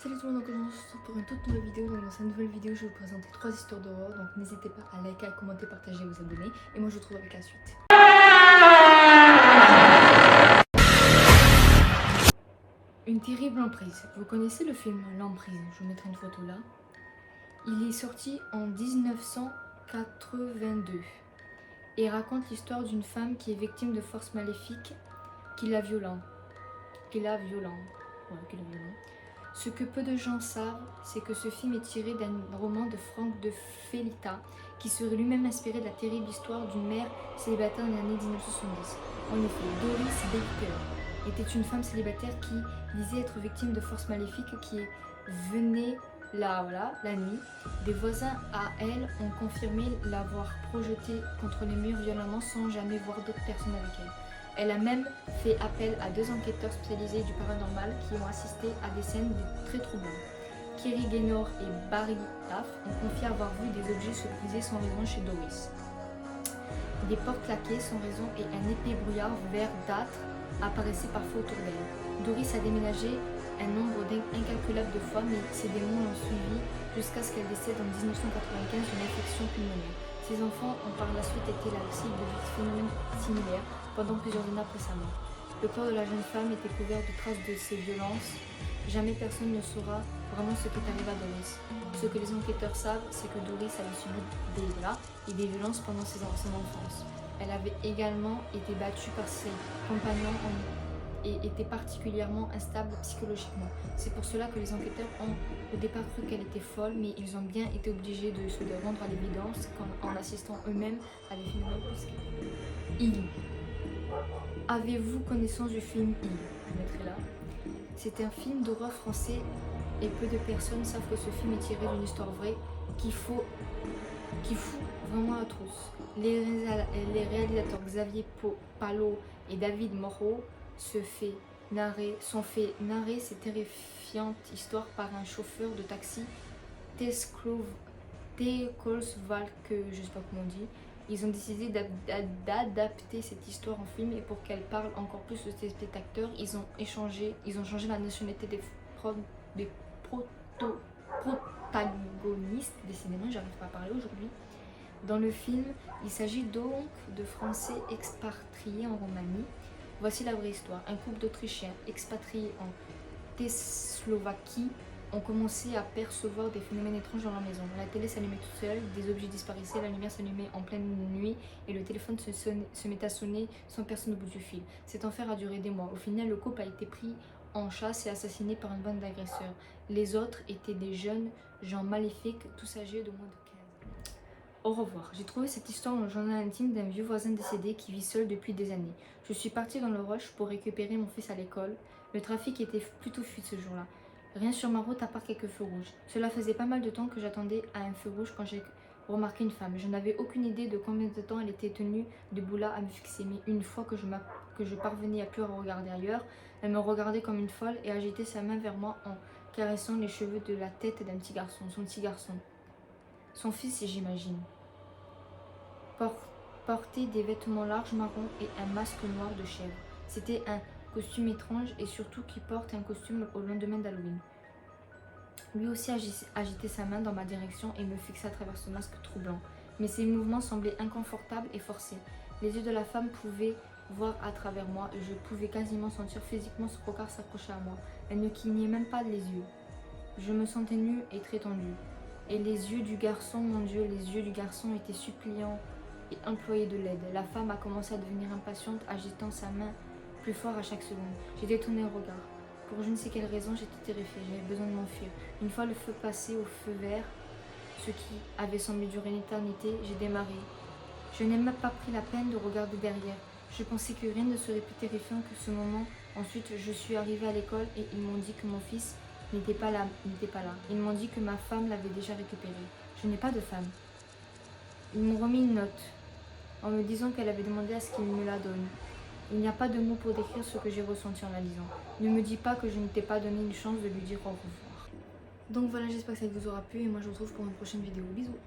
Salut tout le monde, donc on se retrouve pour une toute nouvelle vidéo. Donc dans cette nouvelle vidéo, je vais vous présenter 3 histoires d'horreur. Donc n'hésitez pas à liker, à commenter, partager, vous abonner. Et moi je vous retrouve avec la suite. Une terrible emprise. Vous connaissez le film L'Emprise? Je vous mettrai une photo là. Il est sorti en 1982 et raconte l'histoire d'une femme qui est victime de forces maléfiques qui la violent. Ce que peu de gens savent, c'est que ce film est tiré d'un roman de Frank de Felitta, qui serait lui-même inspiré de la terrible histoire d'une mère célibataire dans les années 1970. En effet, Doris Baker était une femme célibataire qui disait être victime de forces maléfiques qui venaient la nuit. Des voisins à elle ont confirmé l'avoir projetée contre les murs violemment sans jamais voir d'autres personnes avec elle. Elle a même fait appel à 2 enquêteurs spécialisés du paranormal qui ont assisté à des scènes très troublantes. Kerry Gaynor et Barry Taff ont confié avoir vu des objets se briser sans raison chez Doris. Des portes claquées sans raison et un épais brouillard verdâtre apparaissaient parfois autour d'elle. Doris a déménagé un nombre incalculable de fois, mais ses démons l'ont suivi jusqu'à ce qu'elle décède en 1995 d'une infection pulmonaire. Ses enfants ont par la suite été la cible de phénomènes similaires pendant plusieurs années après sa mort. Le corps de la jeune femme était couvert de traces de ces violences. Jamais personne ne saura vraiment ce qui est arrivé à Doris. Ce que les enquêteurs savent, c'est que Doris avait subi des violences pendant son enfance. Elle avait également été battue par ses compagnons et était particulièrement instable psychologiquement. C'est pour cela que les enquêteurs ont au départ cru qu'elle était folle, mais ils ont bien été obligés de se rendre à l'évidence en assistant eux-mêmes à des phénomènes plus Il. Avez-vous connaissance du film Il? Je mettrai là. C'est un film d'horreur français et peu de personnes savent que ce film est tiré d'une histoire vraie qui fout vraiment la trousse. Les réalisateurs Xavier Palot et David Moreau sont fait narrer cette terrifiante histoire par un chauffeur de taxi, Théocolsvalk, je sais pas comment on dit. Ils ont décidé d'adapter cette histoire en film et pour qu'elle parle encore plus aux téléspectateurs, ils ont changé la nationalité des protagonistes. Décidément, j'arrive pas à parler aujourd'hui. Dans le film, il s'agit donc de Français expatriés en Roumanie. Voici la vraie histoire. Un couple d'Autrichiens expatriés en Tchécoslovaquie ont commencé à percevoir des phénomènes étranges dans leur maison. La télé s'allumait toute seule, des objets disparaissaient, la lumière s'allumait en pleine nuit et le téléphone se met à sonner sans personne au bout du fil. Cet enfer a duré des mois. Au final, le couple a été pris en chasse et assassiné par une bande d'agresseurs. Les autres étaient des jeunes gens maléfiques, tous âgés de moins de 15. Au revoir. J'ai trouvé cette histoire dans le journal intime d'un vieux voisin décédé qui vit seul depuis des années. Je suis partie dans le rush pour récupérer mon fils à l'école. Le trafic était plutôt fluide ce jour-là. Rien sur ma route à part quelques feux rouges. Cela faisait pas mal de temps que j'attendais à un feu rouge quand j'ai remarqué une femme. Je n'avais aucune idée de combien de temps elle était tenue debout là à me fixer. Mais une fois que je parvenais à plus regarder ailleurs, elle me regardait comme une folle et agitait sa main vers moi en caressant les cheveux de la tête d'un petit garçon. Son petit garçon. Son fils, j'imagine. Portait des vêtements larges marrons et un masque noir de chèvre. C'était un costume étrange et surtout qui porte un costume au lendemain d'Halloween. Lui aussi agitait sa main dans ma direction et me fixait à travers ce masque troublant. Mais ses mouvements semblaient inconfortables et forcés. Les yeux de la femme pouvaient voir à travers moi et je pouvais quasiment sentir physiquement ce regard s'approcher à moi. Elle ne clignait même pas les yeux. Je me sentais nue et très tendue. Et les yeux du garçon, mon Dieu, les yeux du garçon étaient suppliants et imployaient de l'aide. La femme a commencé à devenir impatiente, agitant sa main plus fort à chaque seconde. J'ai détourné le regard. Pour je ne sais quelle raison, j'étais terrifiée. J'avais besoin de m'enfuir. Une fois le feu passé au feu vert, ce qui avait semblé durer une éternité, j'ai démarré. Je n'ai même pas pris la peine de regarder derrière. Je pensais que rien ne serait plus terrifiant que ce moment. Ensuite, je suis arrivée à l'école et ils m'ont dit que mon fils n'était pas là. Ils m'ont dit que ma femme l'avait déjà récupéré. Je n'ai pas de femme. Ils m'ont remis une note en me disant qu'elle avait demandé à ce qu'il me la donne. Il n'y a pas de mots pour décrire ce que j'ai ressenti en la lisant. Ne me dis pas que je ne t'ai pas donné une chance de lui dire au revoir. Donc voilà, j'espère que ça vous aura plu et moi je vous retrouve pour une prochaine vidéo. Bisous.